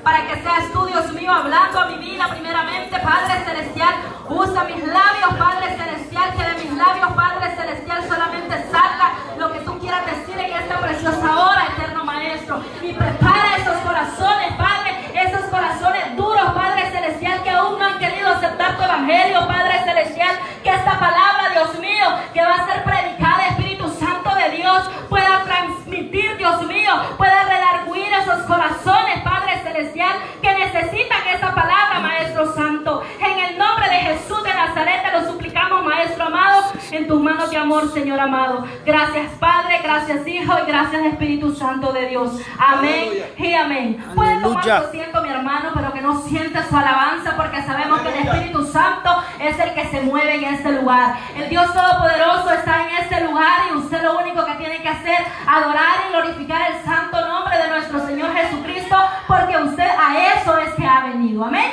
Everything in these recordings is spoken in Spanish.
para que seas tú, Dios mío, hablando a mi vida primeramente, Padre Celestial. Usa mis labios, Padre Celestial, que de mis labios, Padre Celestial, solamente salga lo que tú quieras decir en esta preciosa hora, eterno Maestro. Y prepara esos corazones, Padre, esos corazones duros, Padre Celestial, que aún no han querido aceptar tu evangelio, Padre Celestial. Que esta palabra, Dios mío, que va a ser predicada, Espíritu Santo de Dios, pueda transmitir, Dios mío, pueda redarguir esos corazones, Padre Celestial, que necesitan esa palabra, Maestro Santo. En el nombre de Jesús de Nazaret te lo suplicamos, Maestro amado, en tus manos de amor, Señor amado. Gracias, Padre, gracias, Hijo, y gracias, Espíritu Santo de Dios. Amén. Aleluya. Y amén. Pueden tomar su asiento, mi hermano, pero que no siente su alabanza, porque sabemos que el Espíritu Santo es el que se mueve en este lugar. El Dios Todopoderoso está en este lugar, y usted lo único que tiene que hacer, adorar y glorificar el santo nombre de nuestro Señor Jesucristo, porque usted a eso es que ha venido. Amén.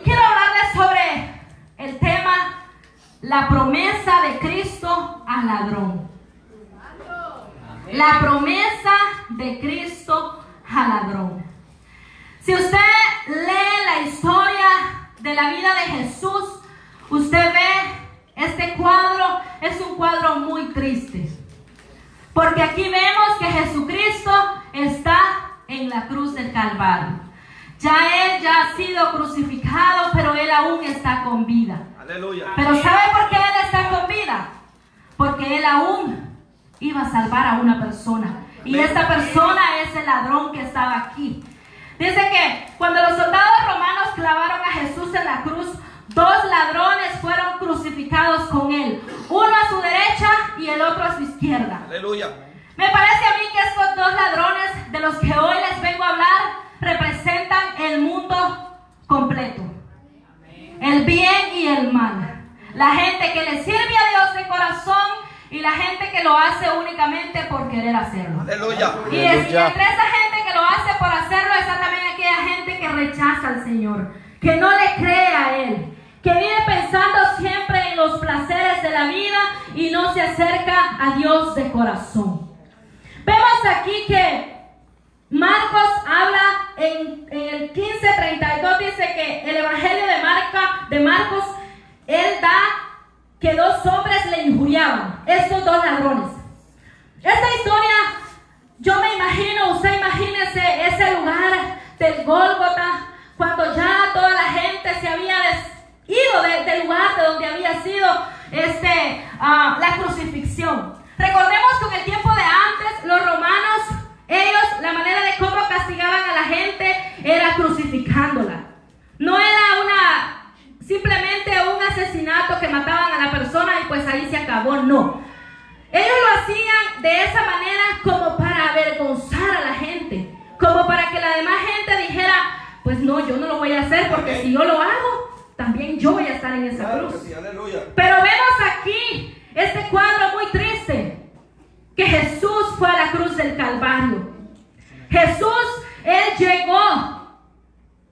Quiero hablarles sobre el tema, la promesa de Cristo al ladrón. La promesa de Cristo al ladrón. Si usted lee la historia de la vida de Jesús, usted ve este cuadro, es un cuadro muy triste. Porque aquí vemos que Jesucristo está en la cruz del Calvario. Él ya ha sido crucificado, pero Él aún está con vida. Aleluya. Pero ¿sabe por qué Él está con vida? Porque Él aún iba a salvar a una persona. Y esta persona es el ladrón que estaba aquí. Dice que cuando los soldados romanos clavaron a Jesús en la cruz, dos ladrones fueron crucificados con Él. Uno a su derecha y el otro a su izquierda. Aleluya. Me parece a mí que estos dos ladrones de los que hoy les vengo a hablar representan el mundo completo. El bien y el mal. La gente que le sirve a Dios de corazón y la gente que lo hace únicamente por querer hacerlo. Aleluya. Y entre esa gente que lo hace por hacerlo está también aquella gente que rechaza al Señor, que no le cree a Él, que vive pensando siempre en los placeres de la vida y no se acerca a Dios de corazón. Vemos aquí que Marcos habla en el 15:32, dice que el evangelio de Marcos, él da que dos hombres le injuriaban, estos dos ladrones. Esta historia, yo me imagino, usted imagínese ese lugar del Gólgota, cuando ya toda la gente se había ido del lugar de donde había sido la crucifixión. Recordemos que en el tiempo de antes, los romanos, ellos, la manera de cómo castigaban a la gente era crucificándola. No era simplemente un asesinato que mataban a la persona y pues ahí se acabó, no. Ellos lo hacían de esa manera como para avergonzar a la gente, como para que la demás gente dijera, pues no, yo no lo voy a hacer, porque si yo lo hago, también yo voy a estar en esa cruz. Sí, pero vemos aquí este cuadro muy triste, que Jesús fue a la cruz del Calvario. Jesús, Él llegó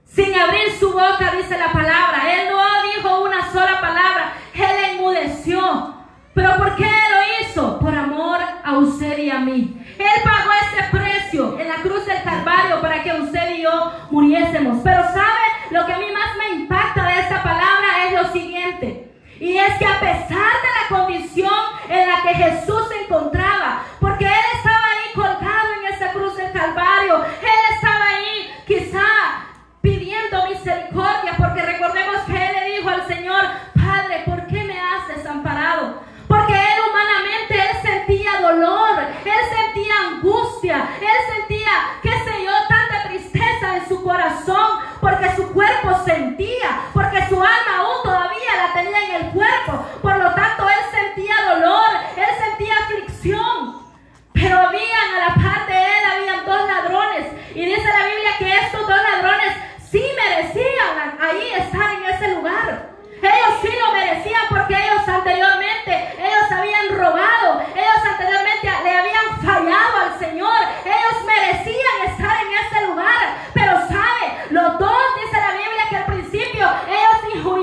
sin abrir su boca, dice la palabra. Él no dijo una sola palabra, Él enmudeció. ¿Pero por qué lo hizo? Por amor a usted y a mí. Él pagó ese precio en la cruz del Calvario para que usted y yo muriésemos. Pero ¿sabe? Lo que a mí más me impacta de esta palabra es lo siguiente. Y es que a pesar de la condición en la que Jesús se encontraba, porque Él estaba ahí colgado en esa cruz del Calvario, Él estaba ahí quizá pidiendo misericordia, porque recordemos que Él le dijo al Señor, Padre, ¿por qué me has desamparado? Porque Él humanamente, Él sentía dolor, Él sentía angustia, Él sentía, qué sé yo, tanta tristeza en su corazón, porque su cuerpo sentía, porque su alma aún todavía la tenía en el cuerpo. Por lo tanto, Él sentía dolor, Él sentía aflicción. Pero habían, a la par de Él, habían dos ladrones. Y dice la Biblia que estos dos ladrones sí merecían ahí estar en ese lugar. Ellos sí lo merecían, porque ellos anteriormente, ellos habían robado, ellos anteriormente le habían fallado al Señor. Ellos merecían estar en ese lugar. Pero sabe, los dos, dice la Biblia que al principio ellos injuriaban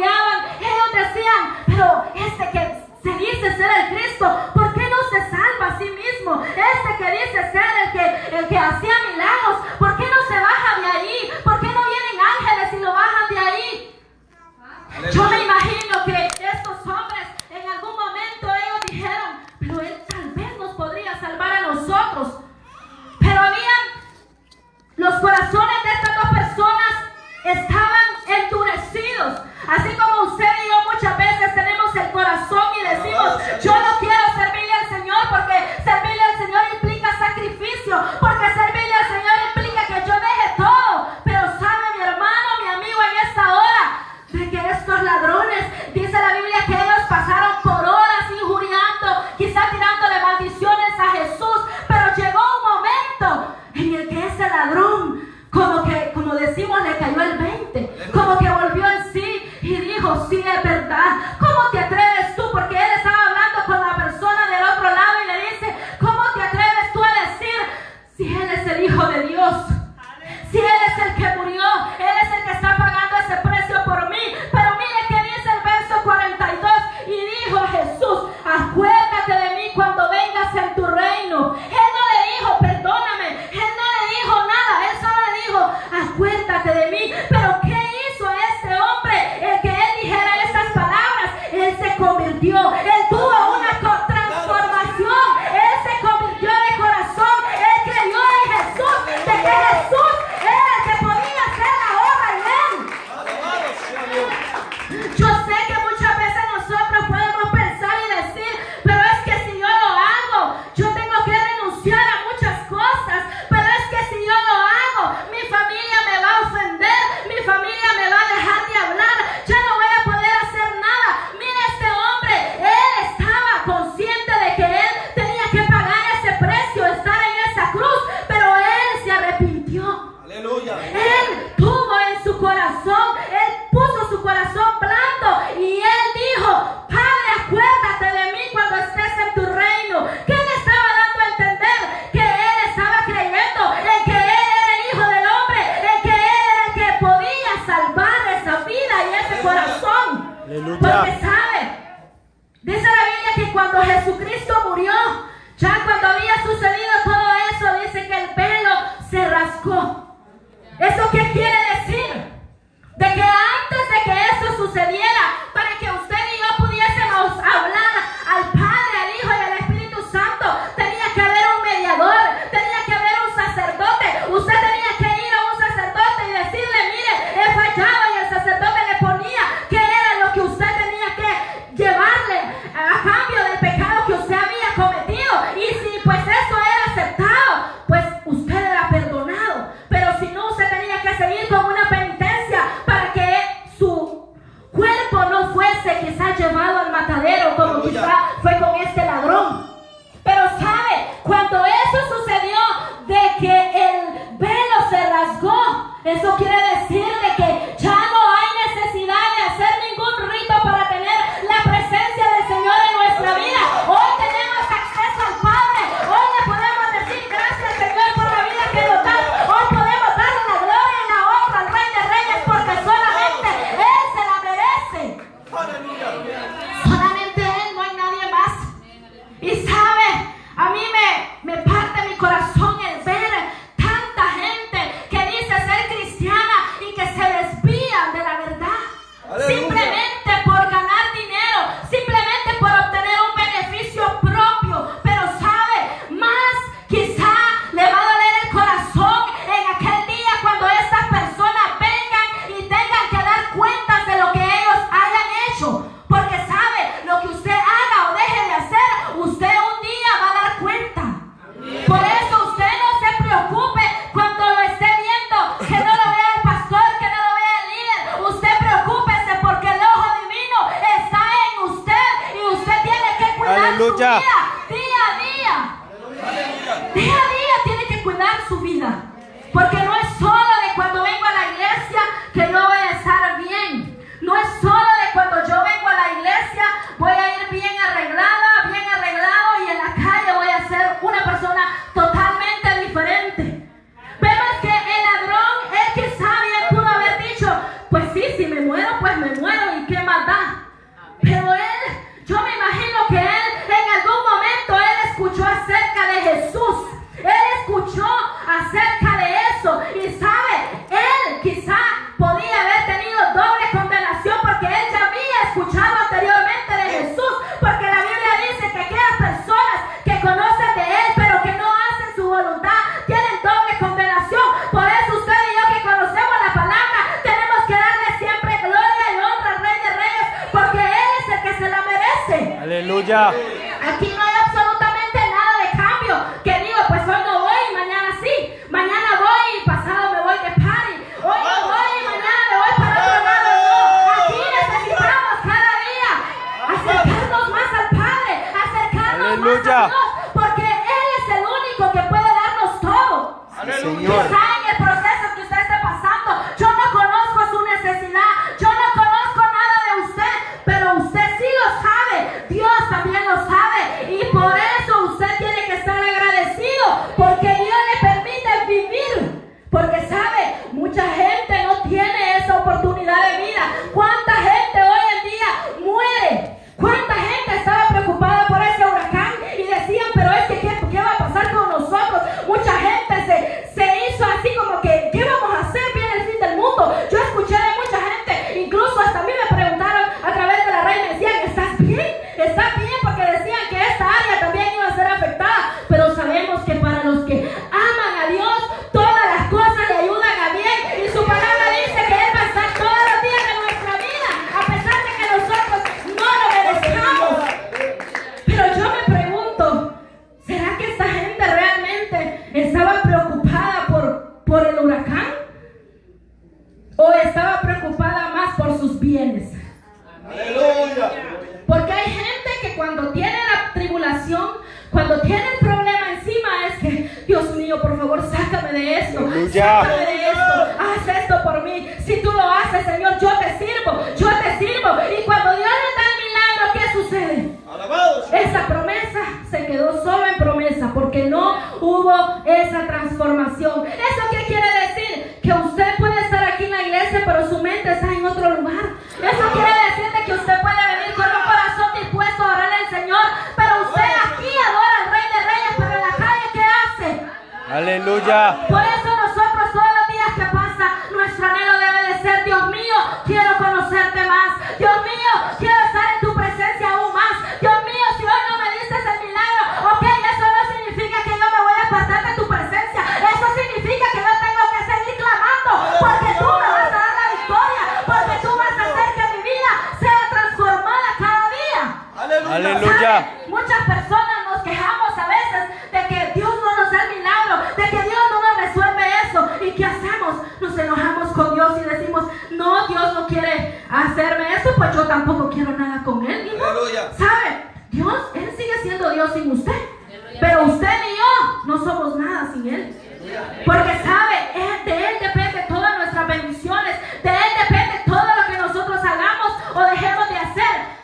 estaban endurecidos. Así como usted y yo muchas veces tenemos el corazón y decimos, yo no quiero servirle al Señor porque servirle al Señor implica sacrificio, porque servirle al Señor implica que yo deje todo. Pero sabe mi hermano, mi amigo, en esta hora, de que estos ladrones, dice la Biblia que ellos pasaron por horas injuriando, quizá tirándole maldiciones a Jesús, pero llegó un momento en el que ese ladrón, como decimos, le cayó el 20, como que volvió en sí y dijo, sí, es verdad. ¿Cómo te atreves tú? Porque él estaba hablando con la persona del otro lado y le dice, ¿cómo te atreves tú a decir si él es el Hijo de Dios? Si él es el que murió, él es el que está pagando ese precio por mí. Pero mire que dice el verso 42, y dijo Jesús, acuérdate de mí cuando vengas en tu reino. Él no le dijo, perdóname, él no le dijo nada, él solo le dijo, acuérdate de mí. Pero ¿qué hizo este hombre? El que él dijera esas palabras, él se convirtió, él tuvo una transformación, él se convirtió de corazón, él creyó en Jesús, de que Jesús era el que podía hacer la obra en él. Yo sé que muchas veces nosotros podemos pensar y decir, pero es que si yo lo hago, yo tengo que renunciar a muchas cosas, pero es que si yo lo hago, mi familia me va a ofender, mi familia me va a dejar de hablar, ya no voy a poder hacer nada. Mira este hombre, él estaba consciente de que él tenía que pagar ese precio, estar en esa cruz, pero él se arrepintió. Aleluya. Él tuvo en su corazón, él puso su corazón blando y él dijo, Padre, acuérdate de mí cuando estés en tu reino. ¿Qué le estaba dando a entender? Que él estaba creyendo en que él era el Hijo del Hombre, en que él era el que podía salvar esa vida y ese corazón. Aleluya. Porque sabe, dice la Biblia que cuando Jesucristo murió, ya cuando había sucedido todo eso, dice que el pelo se rasgó. ¿Eso qué quiere decir? De que antes de que eso sucediera, para que usted y yo pudiésemos hablar al Padre, al Hijo y al Espíritu Santo, tenía que haber un mediador, tenía que haber un sacerdote. Usted tenía que ir a un sacerdote y decirle, mire, he fallado, y el sacerdote le ponía qué era lo que usted tenía que llevarle a cambio del pecado que usted había cometido. Y si pues eso era aceptado, pues usted era perdonado. Pero si no, usted tenía que seguir con una penitencia para que su cuerpo no fuese quizás llevado al matadero, como quizás fue con este ladrón. Pero sabe, cuando eso sucedió, de que el velo se rasgó, eso quiere decir de que ya no hay necesidad de hacer ningún rito para tener la presencia del Señor en nuestra vida. Hoy tenemos acceso al Padre, hoy le podemos decir gracias, Señor, por la vida que nos das. Hoy podemos darle la gloria y la honra al Rey de Reyes, porque solamente Él se la merece. Solamente Él, no hay nadie más. Y sabe, a mí me parte mi corazón el ver tanta gente que dice ser cristiana y que se desvían de la verdad. Aleluya. Simplemente por ganar dinero, simplemente por obtener un beneficio propio. Pero sabe, más quizá le va a doler el corazón en aquel día cuando estas personas vengan y tengan que dar cuentas de lo que ellos hayan hecho. Porque sabe, lo que usted haga o deje de hacer, usted un día va a dar cuenta. Por eso usted no se preocupe cuando lo esté viendo, que no lo vea el pastor, que no lo vea el líder. Usted preocúpese porque el ojo divino está en usted y usted tiene que cuidar Aleluya. su vida día a día. Día a día tiene que cuidar su vida. Porque no es solo de cuando vengo a la iglesia que yo voy a estar bien. No es solo de cuando yo vengo a la iglesia voy a ir bien arreglada, bien arreglado, y en la calle voy a ser una persona totalmente diferente. Vemos que el ladrón, él quizá bien pudo haber dicho, pues sí, si me muero, pues me muero, y qué más da. Pero él, yo me imagino que él en algún momento él escuchó acerca de Jesús. Él escuchó acerca de eso, y sabe, él quizá podía haber tenido doble condenación porque él ya había escuchado anteriormente de Jesús, porque la Biblia dice que aquellas personas que conocen de él pero que no hacen su voluntad tienen doble condenación. Por eso usted y yo que conocemos la palabra tenemos Aleluya. Aquí no hay absolutamente nada de cambio. Que digo, pues hoy no voy y mañana sí. Mañana voy y pasado me voy de party. Hoy no voy y mañana me voy para otro lado. No, aquí necesitamos cada día acercarnos más al Padre, acercarnos más a Dios, porque Él es el único que puede darnos todo. Señor. Quizá en el proceso que usted esté pasando, yo no conozco su necesidad, yo no conozco nada de usted, pero usted sí lo sabe, Dios también lo sabe, y por eso usted tiene que estar agradecido, porque Dios le permite vivir, porque sabe, mucha gente no tiene esa oportunidad de vida. ¿Cuánta gente hoy en día muere? ¿Cuánta gente estaba preocupada por ese huracán y decían, pero es que ¿qué va a pasar con nosotros? Mucha gente se hizo así como que, ¿qué vamos a hacer? Viene el fin del mundo. Yo escuché de mucha gente, incluso hasta a mí me preguntaron a través de la red, me decían, ¿estás bien? ¿Estás bien? Porque decían que esta área también iba a ser afectada, pero sabemos que para los que aman a Dios, todas las cosas le ayudan a bien, y su palabra dice que Él va a estar todos los días de nuestra vida, a pesar de que nosotros no lo merezcamos. Pero yo me pregunto, ¿será que esta gente realmente estaba preocupada por el huracán? ¿O estaba preocupada más por sus bienes? Aleluya. Porque hay gente que cuando tiene la tribulación, cuando tiene el problema encima, es que, Dios mío, por favor, sácame de esto. Aleluya. Sácame de esto. Haz esto por mí. Si tú lo haces, Señor, yo te sirvo. Yo te sirvo. Y cuando Dios le da el milagro, ¿qué sucede? Alabado. Esa promesa se quedó solo en promesa, porque no hubo esa transformación. ¿Eso qué quiere decir? Que usted puede estar aquí en la iglesia, pero su mente está en otro lugar. Eso quiere decir de que usted puede venir con un corazón dispuesto a orar al Señor, pero usted aquí adora al Rey de Reyes, pero en la calle, ¿qué hace? Aleluya. Por eso nosotros todos los días que pasa, nuestro anhelo debe de ser, Dios mío, quiero conocerte más. Dios mío, quiero estar en tu presencia aún más. Dios mío, si hoy no me dices el milagro, ok, eso no significa que yo me voy a apartar de tu presencia. Eso significa que yo tengo que seguir clamando, porque tú me vas a dar la victoria, porque tú vas a hacer que mi vida sea transformada cada día. Aleluya. ¿Sabe? Muchas personas nos quejamos a veces de que Dios no nos da el milagro, de que Dios no nos resuelve eso. ¿Y qué hacemos? Nos enojamos con Dios y decimos, no, Dios no quiere hacerme eso, pues yo tampoco quiero nada con Él. ¿Y no? Aleluya. ¿Sabe? Dios, Él sigue siendo Dios sin usted, pero usted y yo no somos nada sin Él. Porque sabe, de Él depende todas nuestras bendiciones, de Él depende todo lo que nosotros hagamos o dejemos de hacer.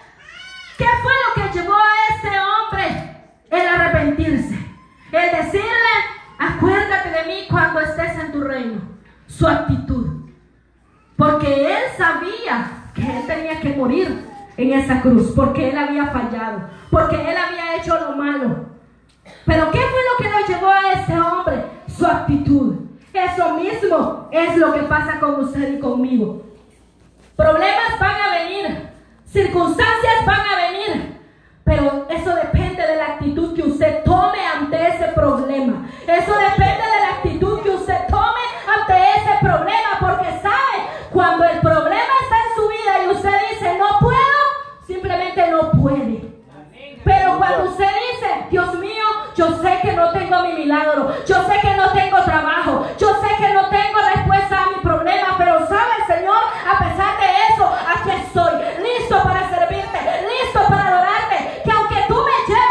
¿Qué fue lo que llevó a este hombre el arrepentirse? El decirle, acuérdate de mí cuando estés en tu reino. Su actitud. Porque él sabía que él tenía que morir en esa cruz, porque él había fallado, porque él había hecho lo malo. Pero ¿qué fue lo que lo llevó a ese hombre? Su actitud. Eso mismo es lo que pasa con usted y conmigo. Problemas van a venir, circunstancias van a venir, pero eso depende de la actitud que usted tome ante ese problema. Eso depende de la actitud que usted tome ante ese problema, porque sabe, cuando el problema está en su vida y usted dice, no puedo, simplemente no puede. Pero cuando usted dice, Dios mío, yo sé que no tengo mi milagro, yo sé que no tengo trabajo, yo sé que no tengo respuesta a mi problema, pero sabe, Señor, a pesar de eso, aquí estoy, listo para servirte, listo para adorarte, que aunque tú me lleves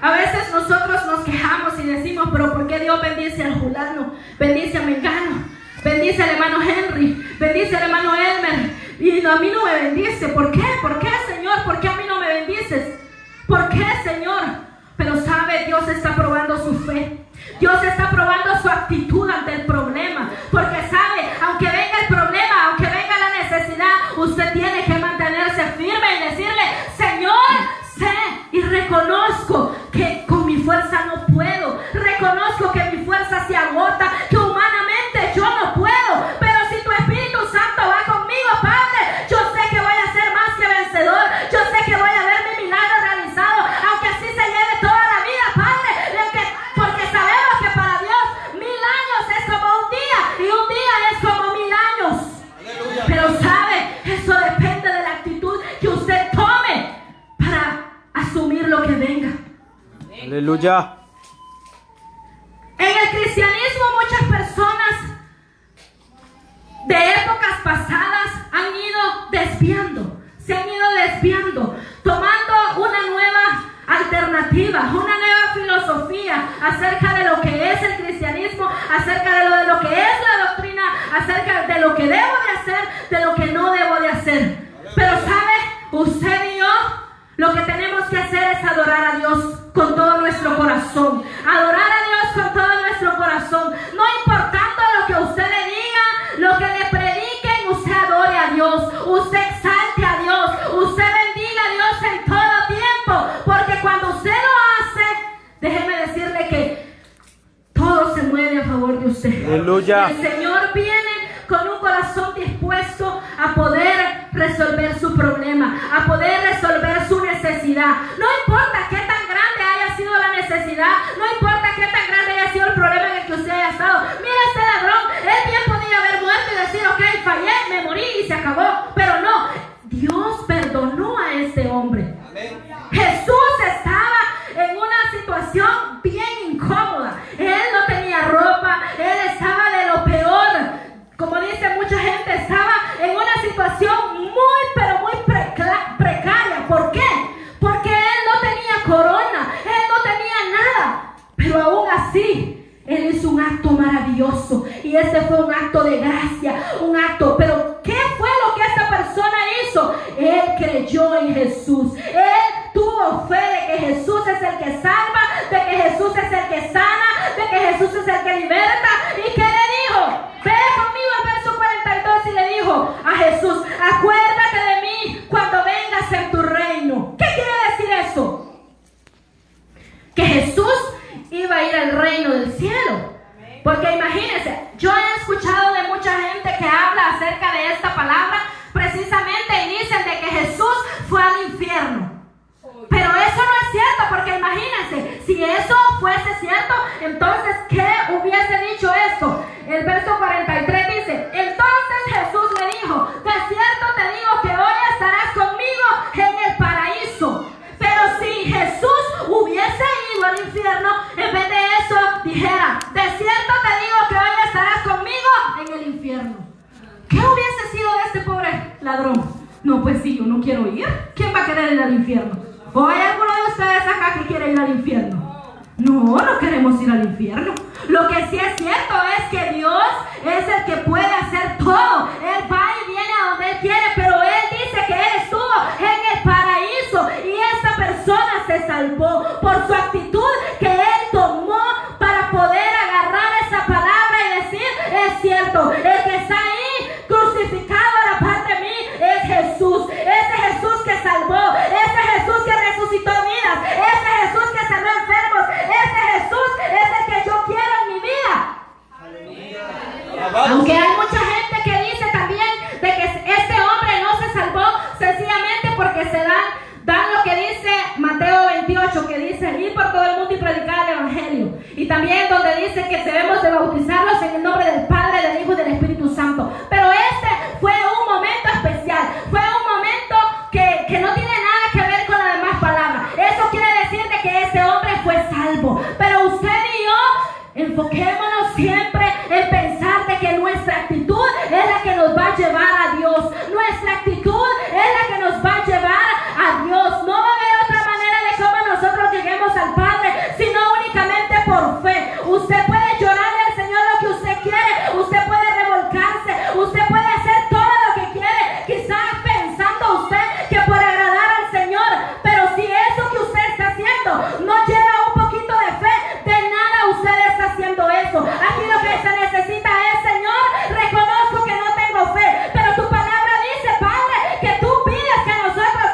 A veces nosotros nos quejamos y decimos, pero ¿por qué Dios bendice al fulano? Bendice a Mengano, bendice al hermano Henry, bendice al hermano Elmer, y a mí no me bendice. ¿Por qué? ¿Por qué, Señor? ¿Por qué a mí no me bendices? ¿Por qué, Señor? Pero sabe, Dios está probando su fe. Dios está probando su actitud ante el problema. Porque sabe, aunque venga el problema, aunque venga la necesidad, usted tiene que mantenerse firme y decirle, Señor, sé y reconozco que con mi fuerza no puedo. Reconozco que mi fuerza se agota, que humanamente yo no puedo. Pero si tu Espíritu Santo va conmigo, Padre, yo sé que voy a ser más que vencedor. Yo sé que voy a ver mi milagro realizado, aunque así se lleve toda la vida, Padre. Porque sabemos que para Dios 1000 años es como un día y un día es como 1000 años. Aleluya. Pero sabe, eso depende de la actitud que usted tome para asumir lo que venga. Aleluya. En el cristianismo muchas personas de épocas pasadas han ido desviando, se han ido desviando, tomando una nueva alternativa, una nueva filosofía acerca de lo que es el cristianismo, acerca de lo que es la doctrina, acerca de lo que debo de hacer, de lo que no debo de hacer. Pero sabe, usted y yo, lo que tenemos que hacer es adorar a Dios con todo nuestro corazón. Adorar a Dios con todo nuestro corazón. No importando lo que usted le diga, lo que le prediquen, usted adore a Dios. Usted exalte a Dios. Usted bendiga a Dios en todo tiempo. Porque cuando usted lo hace, déjeme decirle que todo se mueve a favor de usted. Aleluya. El Señor viene con un corazón dispuesto a poder resolver su problema, a poder resolver su necesidad. No importa qué tan grande haya sido la necesidad, no importa qué tan grande haya sido el problema en el que usted haya estado. Mira este ladrón, él bien podía haber muerto y decir, ok, fallé, me morí y se acabó. Pero no, Dios perdonó a este hombre. Amén. Jesús estaba en una situación bien incómoda. Él no tenía ropa, él estaba de lo peor. Como dice mucha gente, estaba en una situación muy, pero muy precaria. ¿Por qué? Porque él no tenía corona, él no tenía nada. Pero aún así, él hizo un acto maravilloso. Y este fue un acto de gracia, un acto. Pero ¿qué fue lo que esta persona hizo? Él creyó en Jesús. Él tuvo fe de que Jesús es el que salva, de que Jesús es el que sana, de que Jesús es el que liberta. ¿Y qué le dijo? Ve conmigo al verso 42 y le dijo a Jesús, acuérdate de mí cuando vengas en tu reino. ¿Qué quiere decir eso? Que Jesús iba a ir al reino del cielo. Porque imagínense, yo he escuchado de mucha gente que habla acerca de esta palabra precisamente y dicen de que Jesús fue al infierno. Pero eso no es cierto, porque imagínense, si eso fuese cierto, entonces ¿qué hubiese dicho esto? El verso 43 dice, entonces Jesús le dijo, de cierto te digo que hoy estarás conmigo en el paraíso. Pero si Jesús hubiese ido al infierno, en vez de eso dijera, de cierto te digo que hoy estarás conmigo en el infierno. ¿Qué hubiese sido de este pobre ladrón? No, pues sí, yo no quiero ir. ¿Quién va a querer ir al infierno? ¿O hay alguno de ustedes acá que quiere ir al infierno? No, no queremos ir al infierno. Lo que sí es cierto es que Dios es el que puede hacer todo. Él va y viene a donde Él quiere, pero Él dice que Él estuvo en el paraíso y esta persona se salvó por su actitud que Él tomó para poder agarrar esa palabra y decir, es cierto, el que está ahí crucificado a la par de mí es Jesús. Ese Jesús que salvó, ese Jesús que resucitó vidas, ese Jesús que sanó enfermos, ese Jesús es el que yo quiero en mi vida. Aunque hay mucha gente que dice también de que este hombre no se salvó sencillamente porque se dan lo que dice Mateo 28, que dice ir por todo el mundo y predicar el evangelio, y también donde dice que debemos de bautizarlos en el nombre del Padre, del Hijo y del Espíritu Santo. Pero este fue un momento especial, fue un momento que no tiene nada que ver con las demás palabras. Eso quiere decir de que este hombre fue salvo. Pero usted y yo, enfoquémonos siempre en pensar de que nuestra actitud es la que nos va a llevar a Dios. Nuestra actitud es la que nos va a llevar a Dios. No va a haber otra manera de cómo nosotros lleguemos al Padre no lleva un poquito de fe, de nada usted está haciendo eso. Aquí lo que se necesita es, Señor, reconozco que no tengo fe, pero tu palabra dice, Padre, que tú pides que nosotros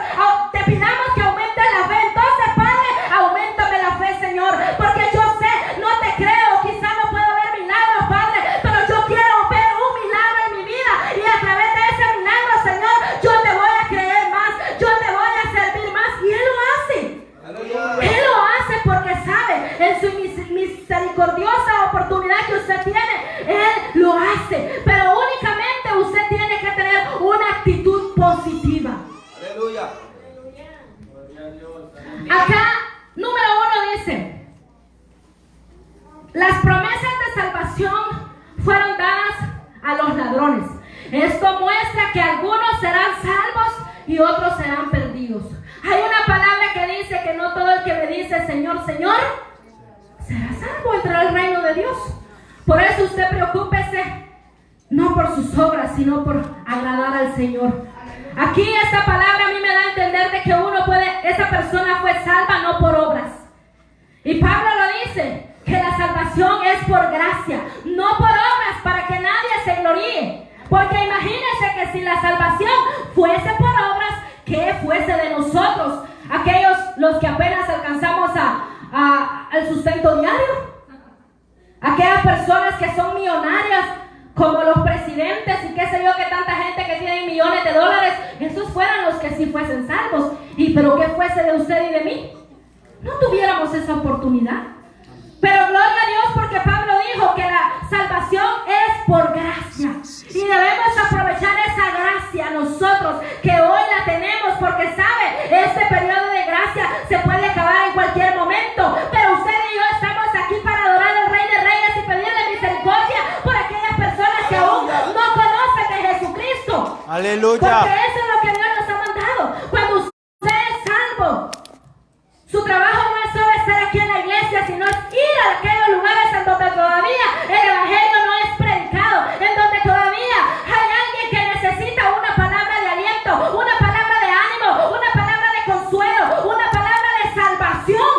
te pidamos que aumente la fe. Entonces, Padre, aumentame la fe, Señor, porque yo sé, no te creo, quizá no puedo ver milagros, Padre, pero yo quiero ver un milagro en mi vida, y a través de ese milagro, Señor, yo te voy a creer más, yo te voy a servir más. Y Él lo hace. Él lo hace porque sabe, en su misericordiosa oportunidad que usted tiene, Él lo hace. Pero únicamente usted tiene que tener una actitud positiva. Aleluya. Acá, número 1 dice: las promesas de salvación fueron dadas a los ladrones. Esto muestra que algunos serán salvos y otros serán perdidos. Hay una palabra que dice que no todo el que me dice Señor, Señor, será salvo, entrará al reino de Dios. Por eso usted preocúpese no por sus obras, sino por agradar al Señor. Aquí esta palabra a mí me da a entender de que esa persona fue salva no por obras. Y Pablo lo dice, que la salvación es por gracia, no por obras, para que nadie se gloríe. Porque imagínense que si la salvación fuese por obras, ¿qué fuese de nosotros? Aquellos los que apenas alcanzamos al sustento diario. Aquellas personas que son millonarias, como los presidentes y qué sé yo, que tanta gente que tiene millones de dólares, esos fueran los que sí fuesen salvos. Pero ¿qué fuese de usted y de mí? No tuviéramos esa oportunidad. Pero gloria a Dios, porque Pablo dijo que la salvación es por gracia. Y debemos aprovechar esa gracia nosotros, que hoy la tenemos, porque sabe, este periodo de gracia se puede acabar en cualquier momento. Pero usted y yo estamos aquí para adorar al Rey de Reyes y pedirle misericordia por aquellas personas que aún no conocen de Jesucristo. Aleluya. Porque eso es lo que Dios nos ha mandado. Cuando usted es salvo, su trabajo no es solo estar aquí en la iglesia, sino es ir a aquellos lugares en donde todavía el evangelio no es predicado, en donde todavía hay alguien que necesita una palabra de aliento, una palabra de ánimo, una palabra de consuelo, una palabra de salvación.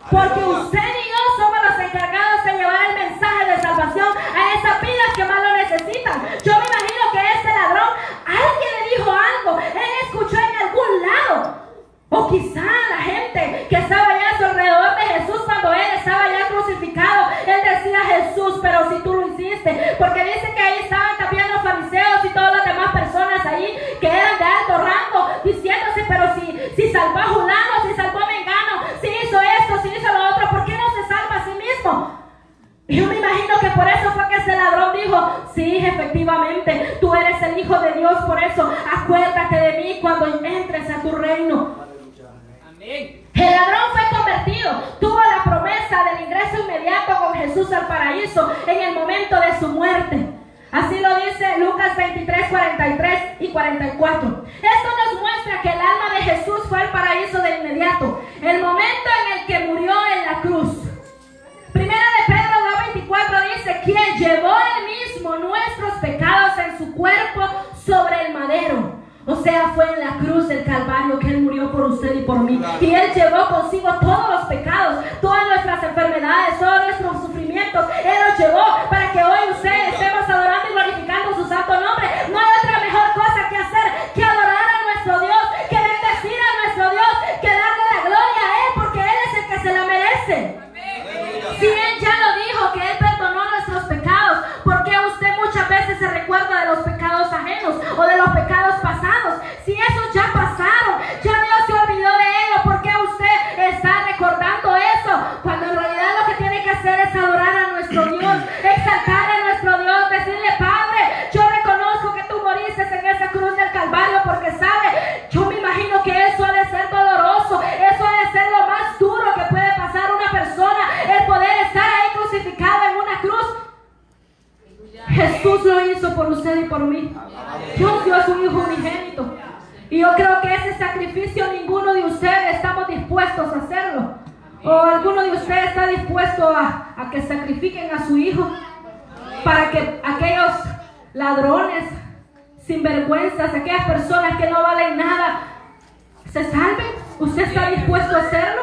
Porque usted y yo somos los encargados de llevar el mensaje de salvación a esas vidas que más lo necesitan. Yo me imagino que este ladrón, alguien le dijo algo, él escuchó en algún lado. O quizá la gente que estaba allá a su alrededor de Jesús, cuando Él estaba ya crucificado, Él decía: Jesús, pero si tú lo hiciste. Porque dice que ahí estaban también los fariseos y todas las demás personas ahí que eran de alto rango, diciéndose: pero si salvó a Julano, si salvó a Mengano, si hizo esto, si hizo lo otro, ¿por qué no se salva a sí mismo? Y yo me imagino que por eso fue que ese ladrón dijo: sí, efectivamente, tú eres el Hijo de Dios, por eso acuérdate de mí cuando entres a tu reino. El ladrón fue convertido, tuvo la promesa del ingreso inmediato con Jesús al paraíso en el momento de su muerte. Así lo dice Lucas 23, 43 y 44. Esto nos muestra que el alma de Jesús fue al paraíso de inmediato, el momento en el que murió en la cruz. Primera de Pedro 2:24 dice: quien llevó él mismo nuestros pecados en su cuerpo sobre el madero. O sea, fue en la cruz del Calvario que Él murió por usted y por mí. Y Él llevó consigo todos los pecados, todas nuestras enfermedades, todos nuestros sufrimientos. Él los llevó para que hoy usted estemos adorando y glorificando su santo nombre. No hay otra mejor cosa que hacer que adorar a nuestro Dios, que bendecir a nuestro Dios, que darle la gloria a Él, porque Él es el que se la merece. Si Él ya lo dijo, que Él perdonó nuestros pecados, ¿por qué usted muchas veces se recuerda de los pecados ajenos o de los pecados pasados? Si esos ya pasaron, ya Dios se olvidó de ellos, ¿por qué usted está recordando eso? Cuando en realidad lo que tiene que hacer es adorar a nuestro Dios, exaltar a nuestro Dios, decirle: Padre, yo reconozco que tú moriste en esa cruz del Calvario, porque sabe, yo me imagino que eso ha de ser doloroso, eso ha de ser lo más duro que puede pasar una persona, el poder estar ahí crucificado en una cruz. Jesús lo hizo por usted y por mí. Dios dio a su Hijo unigénito. Y yo creo que ese sacrificio ninguno de ustedes estamos dispuestos a hacerlo. ¿O alguno de ustedes está dispuesto a que sacrifiquen a su Hijo para que aquellos ladrones, sinvergüenzas, aquellas personas que no valen nada, se salven? ¿Usted está dispuesto a hacerlo?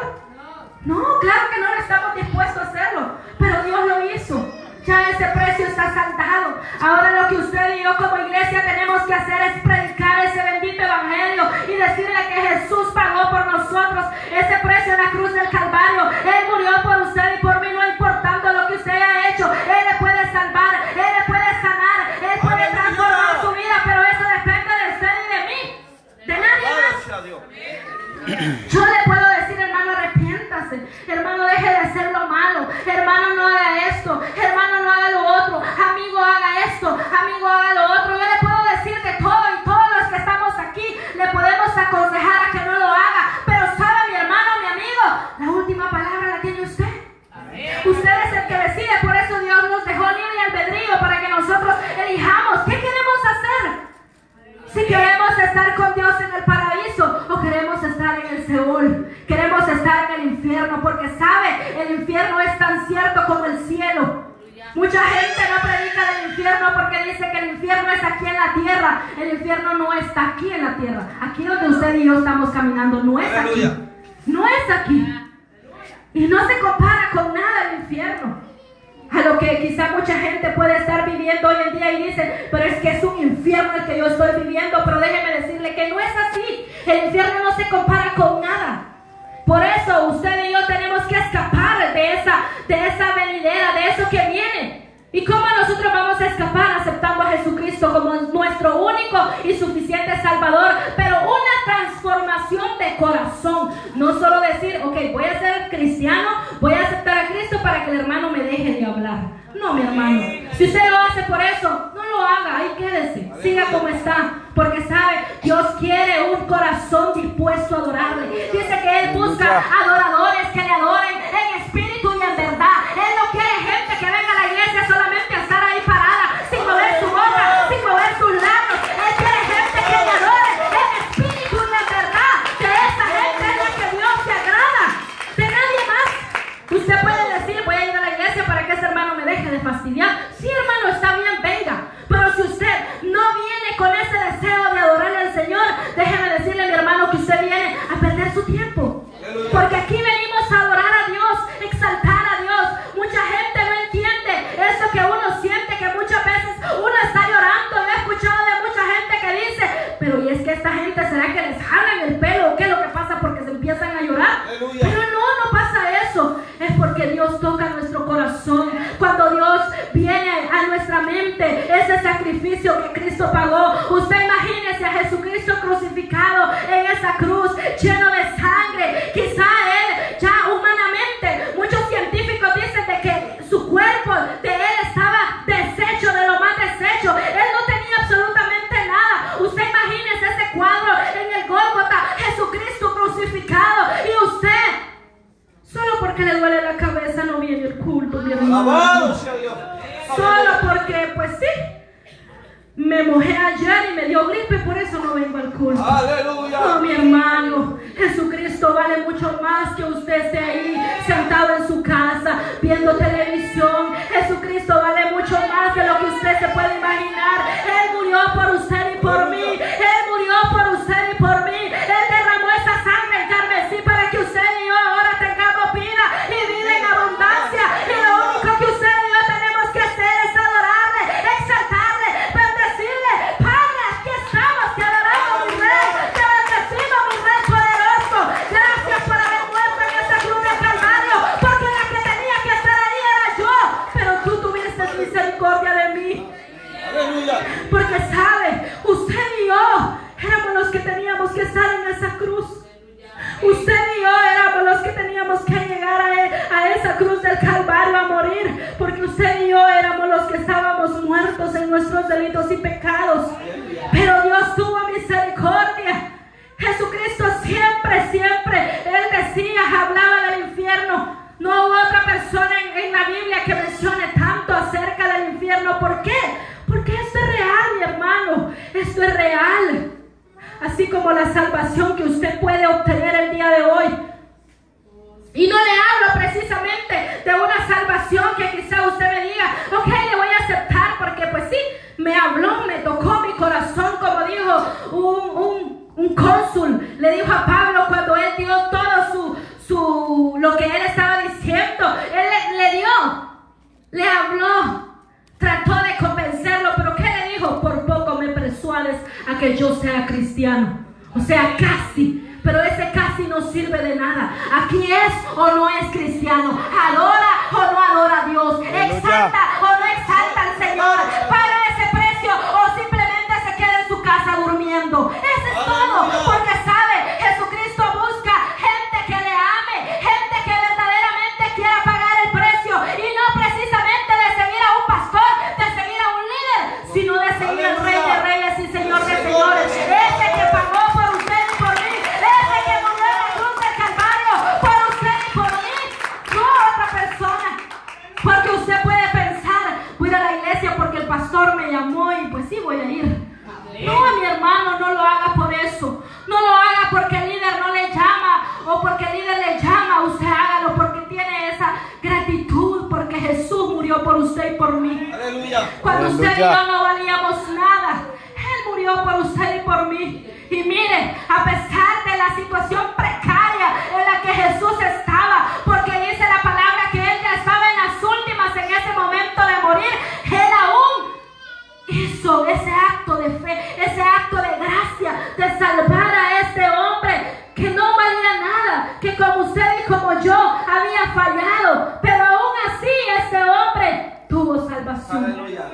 No, claro que no estamos dispuestos a hacerlo, pero Dios lo hizo. Ya ese precio está saldado. Ahora lo que usted y yo como iglesia tenemos que hacer es predicar ese bendito evangelio y decirle que Jesús pagó por nosotros ese precio en la cruz del Calvario. Él murió por usted y por mí, no importando lo que usted haya hecho. Él le puede salvar, Él le puede sanar, Él puede transformar su vida, pero eso depende de usted y de mí, de nadie más. Yo le puedo decir, hermano, arrepiéntase, hermano, deje de hacer lo malo, hermano, no haga esto, hermano, no haga lo otro, amigo, haga esto, amigo, haga lo otro. Yo le puedo decir de todo y todos los que estamos aquí le podemos aconsejar a que no lo haga, pero sabe, mi hermano, mi amigo, la última palabra la tiene usted. Usted es el que decide, por eso Dios nos dejó libre albedrío para que nosotros elijamos qué queremos hacer. Si queremos estar con Dios en el paraíso o queremos estar en el Seol, queremos estar en el infierno, porque sabe, el infierno es tan cierto como el cielo. Mucha gente no predica del infierno porque dice que el infierno es aquí en la tierra. El infierno no está aquí en la tierra. Aquí donde usted y yo estamos caminando no es aquí. No es aquí. Y no se compara con nada el infierno. A lo que quizá mucha gente puede estar viviendo hoy en día y dice, pero es que es un infierno el que yo estoy viviendo. Pero déjeme decirle que no es así. El infierno no se compara con nada. Por eso usted y yo tenemos que escapar de esa venidera, de eso que viene. ¿Y cómo nosotros vamos a escapar? Aceptando a Jesucristo como nuestro único y suficiente Salvador, pero una transformación de corazón. No solo decir, ok, voy a ser cristiano, voy a aceptar a Cristo para que el hermano me deje de hablar. No, mi hermano, si usted lo hace por eso, no lo haga, ahí quédese, siga como está, porque sabe, Dios quiere un corazón dispuesto a adorarle. Dice que Él busca adoradores que le adoren en espíritu y en verdad. Él no quiere gente que venga a la iglesia solamente a estar ahí parada, sin mover su boca, sin mover sus labios. Él quiere gente que le adore en espíritu y en verdad. Que esa gente es la que Dios se agrada, de nadie más. Usted puede decir, voy a ir a la iglesia para que ese hermano me deje de fastidiar. Sí, hermano, está bien, venga. Pero si usted no viene con ese deseo de adorarle al Señor, déjeme decirle, mi hermano, que usted viene a perder su tiempo. Porque aquí venimos a adorar a Dios, exaltar a Dios. Mucha gente no entiende eso que uno siente, que muchas veces uno está llorando. He escuchado de mucha gente que dice, pero ¿y es que esta gente será que les jalan el pelo o qué es lo que pasa porque se empiezan a llorar? Pero no pasa eso. Es porque Dios toca nuestro corazón. Cuando Dios viene a nuestra mente, ese sacrificio que Cristo pagó. Usted imagínese a Jesucristo crucificado en esa cruz, lleno de sangre. Quizá Él ya humanamente, muchos científicos dicen de que su cuerpo de Él estaba deshecho, de lo más deshecho. Él no tenía absolutamente nada. Usted imagínese ese cuadro en el Gólgota, Jesucristo crucificado, y usted, solo porque le duele la cabeza no viene el culto, mi hermano. Solo porque, pues sí, me mojé ayer y me dio gripe, por eso no vengo al culto. Aleluya. No, mi hermano, Jesucristo vale mucho más que usted esté ahí sentado en su casa viendo televisión. Jesucristo vale mucho más de lo que usted se puede imaginar. Él murió por usted y por mí. Él murió por usted y por mí. Él derramó esa sangre en carmesí para que usted y yo ahora tengamos vida y vida en abundancia. Y lo único que usted y yo tenemos que hacer es adorarle, exaltarle, bendecirle. Padre, aquí estamos, te adoramos, mi Rey, te bendecimos, mi Rey poderoso. Gracias por haber muerto en esa cruz del Calvario, porque la que tenía que estar ahí era yo, pero tú tuviste misericordia de mí. Aleluya. Porque sabe, usted y yo éramos los que teníamos que estar en esa cruz. Usted y yo éramos los que teníamos que llegar a esa cruz del Calvario a morir, porque usted y yo éramos los que estábamos muertos en nuestros delitos y pecados. Pero Dios tuvo misericordia. Jesucristo siempre, Él decía, hablaba del infierno. No hubo otra persona en la Biblia que mencione tanto acerca del infierno. ¿Por qué? Porque esto es real, mi hermano. Esto es real. Así como la salvación que usted puede obtener el día de hoy. Y no le hablo precisamente de una salvación que quizá usted me diga, ok, le voy a aceptar porque pues sí, me habló, me tocó mi corazón, como dijo un cónsul, le dijo a Pablo cuando él dio todo lo que él que yo sea cristiano. O sea, casi. Pero ese casi no sirve de nada. Aquí es o no es cristiano. Adora o no adora a Dios. Exalta o no exalta al Señor. Paga ese precio o simplemente se queda en su casa durmiendo. Eso es todo. Porque sabe, Jesucristo busca gente que le ame, gente que verdaderamente quiera pagar el precio. Y no precisamente de seguir a un pastor, de seguir a un líder, sino de seguir al Rey de Reyes y Señor de Señores. Ese que pagó por usted y por mí. Ese que murió en la cruz del Calvario por usted y por mí. No otra persona. Porque usted puede pensar, voy a ir a la iglesia porque el pastor me llamó y pues sí voy a ir. No, mi hermano, no lo haga por eso. No lo haga porque el líder no le llama o porque el líder le llama. Usted hágalo porque tiene esa gratitud, porque Jesús murió por usted y por mí. Aleluya. Cuando usted y yo no valíamos nada, Él murió por usted y por mí. Y mire, a pesar de la situación precaria en la que Jesús estaba, porque dice la palabra que Él ya estaba en las últimas en ese momento de morir, Él aún hizo ese acto de fe, ese acto de gracia, de salvar a este hombre que no valía nada, que como usted y como yo había fallado, pero aún así este hombre tuvo salvación. Aleluya.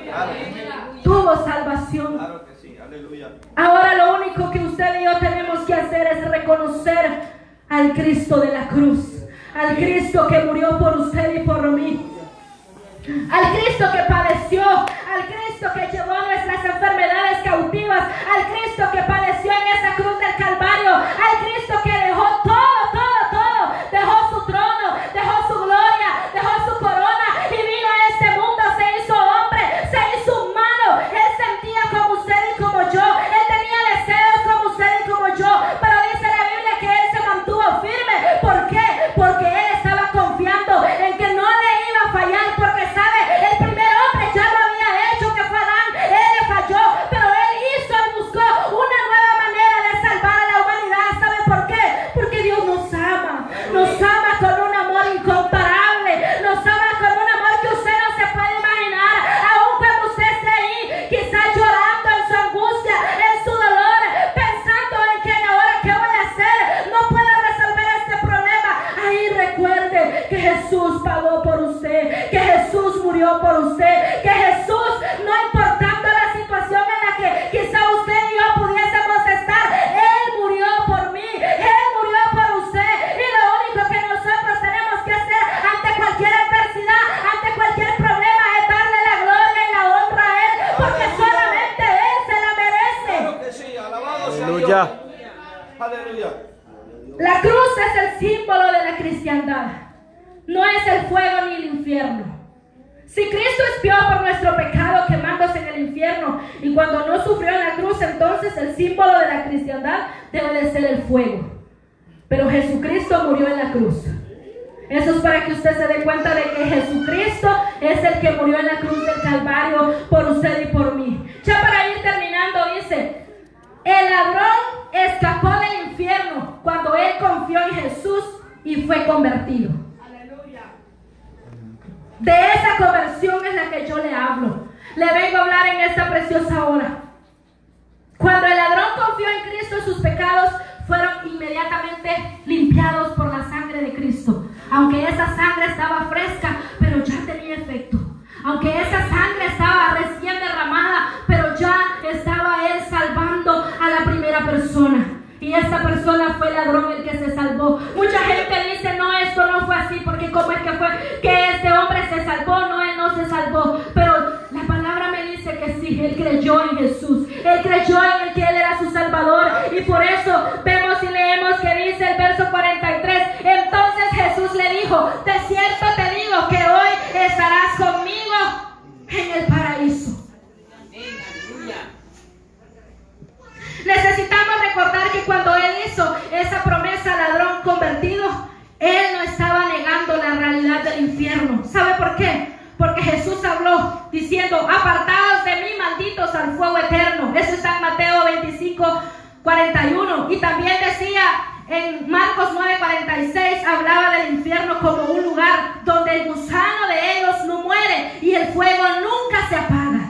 Tuvo salvación. Claro que sí. Aleluya. Ahora lo único que usted y yo tenemos que hacer es reconocer al Cristo de la cruz, al Cristo que murió por usted y por mí, al Cristo que padeció, al Cristo que llevó nuestras enfermedades cautivas, al Cristo que padeció en esa cruz del Calvario, al Cristo que dejó todo, dejó su trono, dejó su gloria, dejó su corona y vino a este mundo, se hizo hombre, se hizo humano. Él sentía como usted y como yo, Él tenía deseos como usted y como yo, pero dice la Biblia que Él se mantuvo firme. ¿Por qué? Porque Él estaba confiando en que no le iba a fallar, porque sabe, el primer hombre ya lo había hecho, que fue Adán. Él le falló, pero Él buscó una nueva manera de salvar a la humanidad. ¿Sabe por qué? Porque Dios nos ama con un amor incomparable, nos ama con un amor que usted no se puede imaginar. Aún cuando usted esté ahí, quizás llorando en su angustia, en su dolor, pensando en que ahora qué voy a hacer, no puedo resolver este problema. Ahí recuerde que Jesús pagó por usted, que Jesús murió por usted, que Jesús, no importando la situación en la que quizá usted y yo pudiésemos estar, Él murió por mí, Él murió por usted. Y lo único que nosotros tenemos que hacer ante cualquier adversidad, ante cualquier problema, es darle la gloria y la honra a Él, porque solamente Él se la merece. Claro que sí. Alabado sea Aleluya. Dios. Aleluya. La cruz es el símbolo de la cristiandad, no es el fuego ni el infierno. Si Cristo expió por nuestro pecado quemándose en el infierno, y cuando no sufrió en la cruz, entonces el símbolo de la cristiandad debe de ser el fuego. Pero Jesucristo murió en la cruz. Eso es para que usted se dé cuenta de que Jesucristo es el que murió en la cruz del Calvario por usted y por mí. Ya para ir terminando, dice: el ladrón escapó del infierno cuando él confió en Jesús y fue convertido. De esa conversión es la que yo le hablo. Le vengo a hablar en esta preciosa hora. Cuando el ladrón confió en Cristo, sus pecados fueron inmediatamente limpiados por la sangre de Cristo. Aunque esa sangre estaba fresca, pero ya tenía efecto. Aunque esa sangre estaba recién derramada, pero ya estaba Él salvando a la primera persona. Y esta persona fue el ladrón el que se salvó. Mucha gente dice: no, esto no fue así, porque cómo es que fue que este hombre se salvó. No, él no se salvó. Pero la palabra me dice que sí, él creyó en Jesús. Él creyó en el que Él era su Salvador. Y por eso vemos y leemos que dice el verso 43: entonces Jesús le dijo: de cierto te digo que hoy estarás conmigo en el paraíso. Necesitamos recordar que cuando Él hizo esa promesa al ladrón convertido, Él no estaba negando la realidad del infierno. ¿Sabe por qué? Porque Jesús habló diciendo: apartados de mí, malditos, al fuego eterno. Eso está en Mateo 25:41. Y también decía en Marcos 9:46, hablaba del infierno como un lugar donde el gusano de ellos no muere y el fuego nunca se apaga.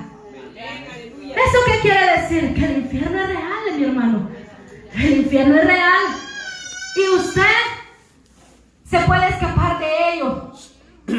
¿Eso qué quiere decir? Que el infierno es real. mi hermano. El infierno es real. Y usted se puede escapar de ello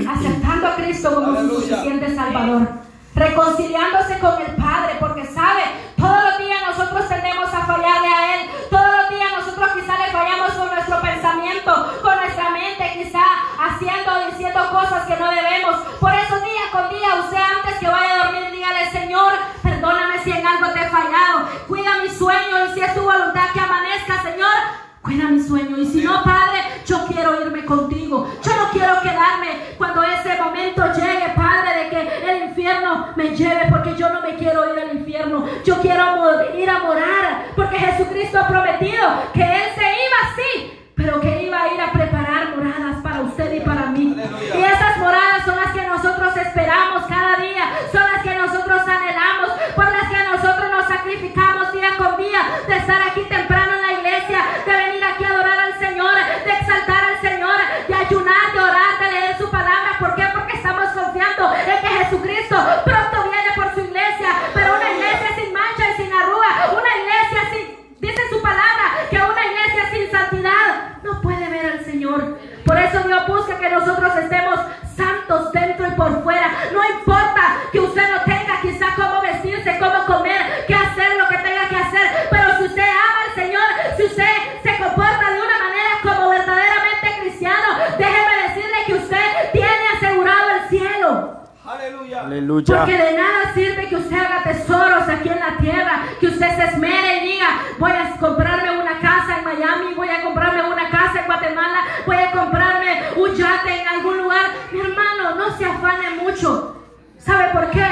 aceptando a Cristo como su suficiente Salvador, reconciliándose con el Padre, porque sabe, todos los días nosotros tendemos a fallarle a Él, todos los días nosotros quizá le fallamos con nuestro pensamiento, con nuestra mente, quizá haciendo o diciendo cosas que no debemos. Por eso día con día, usted antes que vaya a dormir, dígale: Señor, perdóname si en algo te he fallado, cuida mi sueño, y si es tu voluntad que amanezca, Señor, cuida mi sueño. Y si no, Padre, yo quiero irme contigo. Yo no quiero quedarme cuando ese momento llegue, Padre, de que el infierno me lleve, porque yo no me quiero ir al infierno. Yo quiero ir a morar, porque Jesucristo ha prometido que Él se iba, sí, pero que iba a ir a preparar moradas para usted y para mí. Aleluya. Y esas moradas son las que nosotros esperamos cada día, son las que nosotros anhelamos, por las que nosotros nos sacrificamos día con día, de estar aquí temprano en la iglesia, de venir aquí a adorar al Señor, de exaltar al Señor, de ayunar, de orar, de leer su palabra. ¿Por qué? Porque estamos confiando en que Jesucristo pronto viene por su iglesia, pero una iglesia sin mancha y sin arruga, una iglesia sin, dice su palabra, que una iglesia sin santidad no puede ver al Señor. Por eso Dios busca que nosotros estemos santos dentro y por fuera. No importa que usted no tenga quizá cómo vestirse, cómo comer, qué hacer, lo que tenga que hacer, pero si usted ama al Señor, si usted se comporta de una manera como verdaderamente cristiano, déjeme decirle que usted tiene asegurado el cielo. Aleluya. Aleluya. Porque de nada sirve que usted haga tesoros aquí en la tierra, que usted se esmere y diga: voy a comprarme una casa en Miami, voy a comprarme una casa en Guatemala, voy a comprarme un yate en algún lugar. Mi hermano, no se afane mucho. ¿Sabe por qué?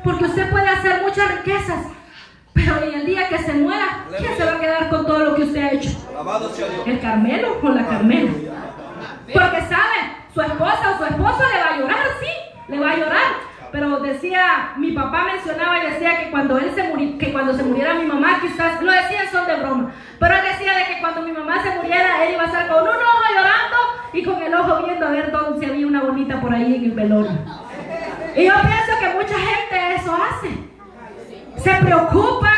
Porque usted puede hacer muchas riquezas, pero en el día que se muera, ¿quién se va a quedar con todo lo que usted ha hecho? Alabado sea Dios. ¿El Carmelo o la Carmela? Porque sabe, su esposa o su esposo le va a llorar, sí, le va a llorar. Pero decía, mi papá mencionaba y decía que cuando él que cuando se muriera mi mamá, quizás, lo decía en son de broma, pero él decía de que cuando mi mamá se muriera, él iba a estar con un ojo llorando y con el ojo viendo a ver dónde se había una bonita por ahí en el velorio. Y yo pienso que mucha gente eso hace, se preocupa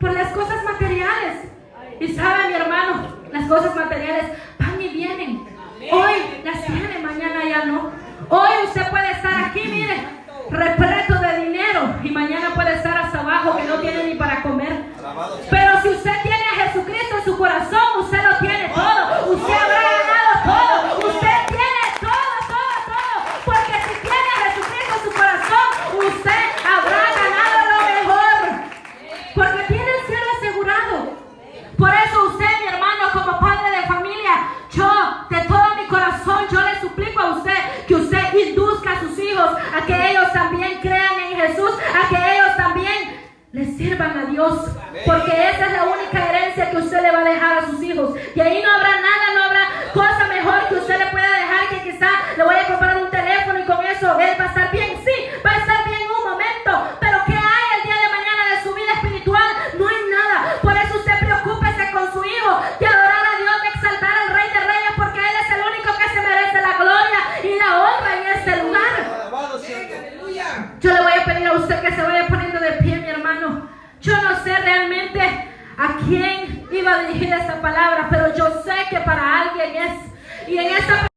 por las cosas materiales. Y sabe, mi hermano, las cosas materiales van y vienen. Hoy las tiene, mañana ya no. Hoy usted puede estar aquí, mire, repleto de dinero, y mañana puede estar hasta abajo que no tiene ni para comer. Pero si usted tiene a Jesucristo en su corazón, usted lo tiene todo. Usted habrá ganado todo. Usted tiene todo. Porque si tiene a Jesucristo en su corazón, usted habrá ganado lo mejor. Porque tiene el cielo asegurado. Por eso usted, mi hermano, como padre de familia, yo de todo mi corazón, yo le suplico a usted que usted induzca a sus hijos a que ellos también crean en Jesús, a que ellos también les sirvan a Dios, porque esa es la única herencia que usted le va a dejar a sus hijos. Y ahí no habrá nada, no habrá cosa mejor que usted le pueda dejar, que quizá le voy a comprar un teléfono y con eso él va a estar bien. Sí, va a estar bien un momento, pero ¿qué hay el día de mañana de su vida espiritual? No hay nada. Por eso usted preocúpese con su hijo, de adorar a Dios, de exaltar al Rey de Reyes, porque Él es el único que se merece la gloria y la honra en este lugar. Alabado sea Dios. Yo le voy a pedir a usted que se vaya poniendo de pie, mi hermano. Yo no sé realmente a quién iba a dirigir esta palabra, pero yo sé que para alguien es. Y en esta